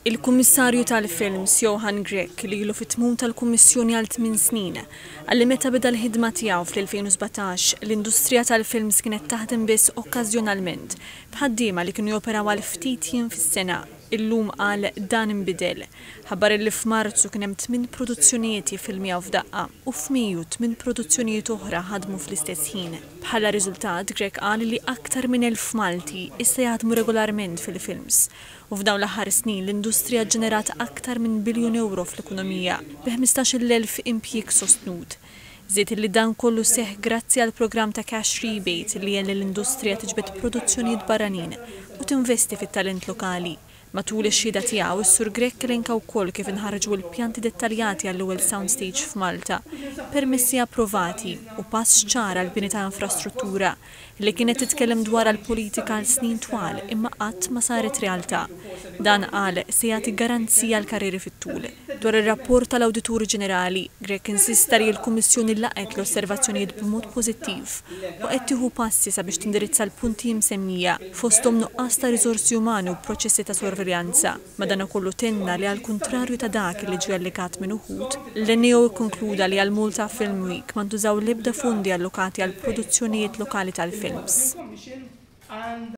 Il-Kummissarju tal-Films Johan Grech li ilu fit-tmum tal-Kummissjoni għal 8 snin għalli meta beda l-ħidma tiegħu fl-2017 l-industrija tal-films kienet taħdem biss okkażjonalment b'ħaddiema li kienu joperaw għal ftit jiem fis-sena. Illum qal dan inbidel. Ħabbar li f'Marzu kien hemm 8 produzzjonijiet jiffilmjaw f'daqqa u f'Mejju 8 produzzjonijiet oħra ħadmu fl-istess ħin. Bħala riżultat Grech qal li aktar minn 1000 Malti issa jaħdmu regolarment fil-films. U f'dawn l-aħħar snin l-industrija ġenerat aktar minn biljun euro fl-ekonomija bi 15,000 impjieg sostnut. Żied li dan kollu seħ grazzi għal programm ta' cash rebate li jelli l-industrija tiġbed produzzjonijiet barranin u tinvesti fit-talent lokali. Matul ix-xhieda tiegħu is-Sur Grech elenka wkoll kif inħarġu l-pjanti dettaljati għall-ewwel soundstage f'Malta, permessi approvati u pass ċara l-bini ta' infrastruttura li kienet titkellem dwar għall-politika għal snin twal imma qatt ma saret realtà. Dan qal se jagħti garanzija għall karrieri fit-tul. Dwar ir-rapport tal-Awditur Ġenerali, Grech insista li l-Kummissjoni laqgħet l-osservazzjonijiet b'mod pożittiv u qed tieħu passi sabiex tindirizza l-punti msemmija fosthom nuqqas ta' riżorsi umani u proċessi ta' sorveljanza. Madankollu tenna li għall-kuntrarju ta' dak li ġie allokat minn uħud, l-NEO ikkonkluda li għall-Malta Film Week ma ntużaw l-ebda fondi allokati għall produzzjonijiet lokali tal-films.